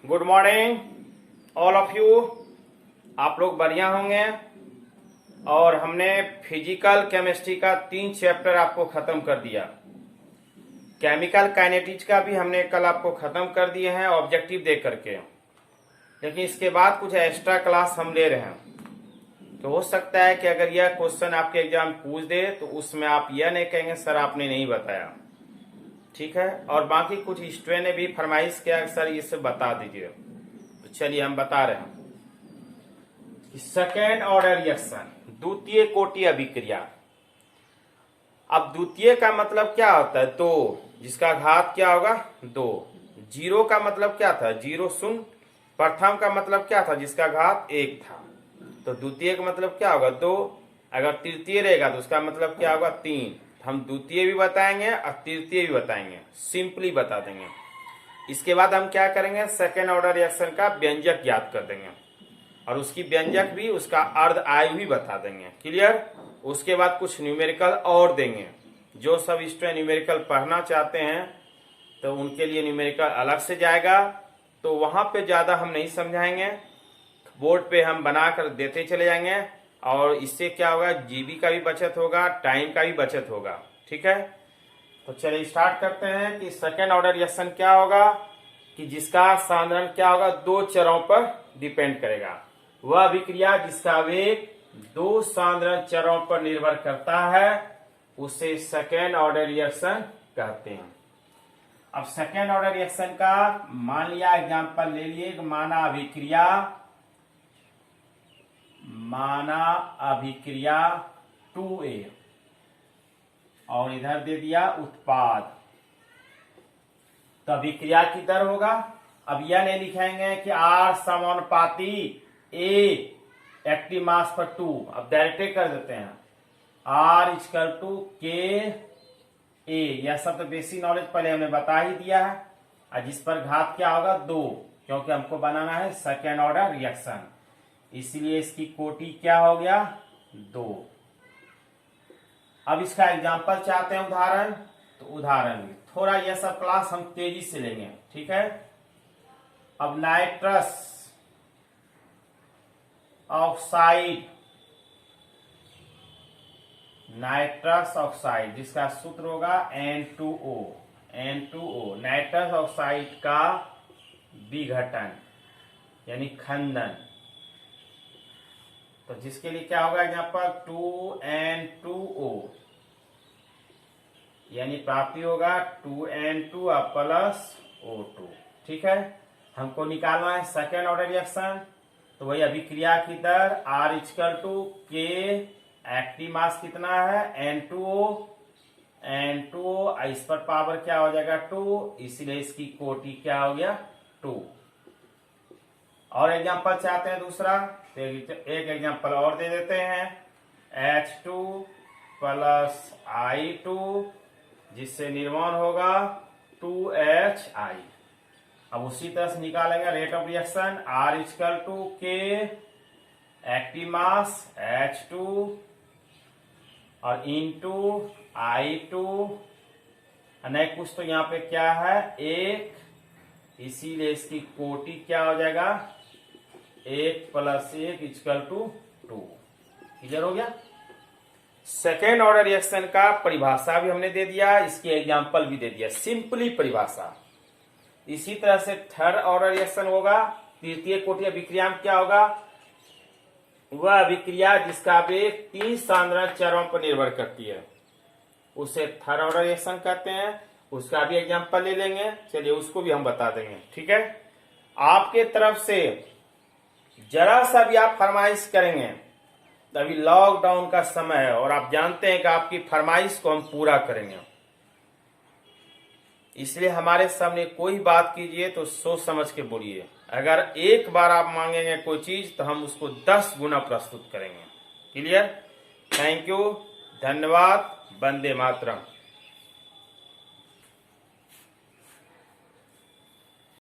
Good morning all of you. आप लोग बढ़िया होंगे। और हमने फिजिकल केमिस्ट्री का 3 चैप्टर आपको खत्म कर दिया। केमिकल काइनेटिक्स का भी हमने कल आपको खत्म कर दिए हैं ऑब्जेक्टिव दे करके, लेकिन इसके बाद कुछ एक्स्ट्रा क्लास हम ले रहे हैं। तो हो सकता है कि अगर यह क्वेश्चन आपके एग्जाम पूछ दे तो उसमें आप यह नहीं कहेंगे सर आपने नहीं बताया, ठीक है। और बाकी कुछ स्टूडेंट ने भी फरमाइश किया सर इसे बता दीजिए, तो चलिए हम बता रहे हैं कि सेकेंड ऑर्डर रिएक्शन, द्वितीय कोटि अभिक्रिया। अब द्वितीय का मतलब क्या होता है? 2, जिसका घात क्या होगा 2। जीरो का मतलब क्या था? 0 शून्य। प्रथम का मतलब क्या था? जिसका घात 1 था। तो द्वितीय का मतलब क्या होगा 2। अगर तृतीय रहेगा तो उसका मतलब क्या होगा 3। हम द्वितीय भी बताएंगे और तृतीय भी बताएंगे, सिंपली बता देंगे। इसके बाद हम क्या करेंगे, सेकेंड ऑर्डर रिएक्शन का व्यंजक याद कर देंगे और उसकी व्यंजक भी, उसका अर्ध आयु भी बता देंगे। क्लियर? उसके बाद कुछ न्यूमेरिकल और देंगे। जो सब स्टूडेंट न्यूमेरिकल पढ़ना चाहते हैं तो उनके लिए न्यूमेरिकल अलग से जाएगा, तो वहां पे ज्यादा हम नहीं समझाएंगे, बोर्ड पे हम बना कर देते चले जाएंगे। और इससे क्या होगा, जीबी का भी बचत होगा, टाइम का भी बचत होगा, ठीक है। तो चलिए स्टार्ट करते हैं कि सेकेंड ऑर्डर रिएक्शन क्या होगा, कि जिसका सांद्रण क्या होगा 2 चरों पर डिपेंड करेगा। वह अभिक्रिया जिसका वेग 2 सांद्रण चरों पर निर्भर करता है उसे सेकेंड ऑर्डर रिएक्शन कहते हैं। अब सेकेंड ऑर्डर रिएक्शन का मान लिया एग्जांपल ले लिए, माना अभिक्रिया 2A और इधर दे दिया उत्पाद, तो अभिक्रिया की दर होगा। अब यह नहीं लिखेंगे कि R समानुपाती A एक्टिव मास पर 2, अब डायरेक्ट कर देते हैं R इक्वल टू KA। यह सब तो बेसिक नॉलेज पहले हमने बता ही दिया है। और जिस पर घात क्या होगा 2, क्योंकि हमको बनाना है सेकेंड ऑर्डर रिएक्शन, इसलिए इसकी कोटि क्या हो गया 2। अब इसका एग्जांपल चाहते हैं उदाहरण, तो उदाहरण थोड़ा यह सब क्लास हम तेजी से लेंगे, ठीक है। अब नाइट्रस ऑक्साइड जिसका सूत्र होगा N2O। नाइट्रस ऑक्साइड का विघटन यानी खंडन, तो जिसके लिए क्या होगा यहाँ पर 2N2O, यानी प्राप्ति होगा 2N2 प्लस O2, ठीक है। हमको निकालना है सेकेंड ऑर्डर रिएक्शन, तो वही अभिक्रिया की दर R equal to K, active mass कितना है N2O, इस पर पावर क्या हो जाएगा 2, इसलिए इसकी कोटि क्या हो गया 2। और एग्जांपल चाहते हैं दूसरा, तो एक एग्जांपल और दे देते हैं H2 प्लस I2, जिससे निर्माण होगा 2HI। अब उसी तरह से निकालेंगे rate of reaction R equal to K, active mass H2 और इनटू I2, नहीं कुछ तो यहाँ पे क्या है 1, इसीलिए इसकी कोटि क्या हो जाएगा 1 प्लस 1 इक्वल टू 2। क्लियर हो गया। सेकेंड ऑर्डर रिएक्शन का परिभाषा भी हमने दे दिया, इसकी एग्जांपल भी दे दिया, सिंपली परिभाषा। इसी तरह से थर्ड ऑर्डर रिएक्शन होगा, तृतीय कोटि अभिक्रिया में क्या होगा, वह अभिक्रिया जिसका वेग 3 सांद्रण चरों पर निर्भर करती है उसे थर्ड ऑर्डर रिएक्शन कहते हैं। उसका भी एग्जांपल ले लेंगे, चलिए उसको भी हम बता देंगे, ठीक है। आपके तरफ से जरा सा भी आप फरमाइश करेंगे, अभी लॉकडाउन का समय है और आप जानते हैं कि आपकी फरमाइश को हम पूरा करेंगे, इसलिए हमारे सामने कोई बात कीजिए तो सोच समझ के बोलिए। अगर एक बार आप मांगेंगे कोई चीज तो हम उसको 10 गुना प्रस्तुत करेंगे। क्लियर? थैंक यू, धन्यवाद, वंदे मातरम।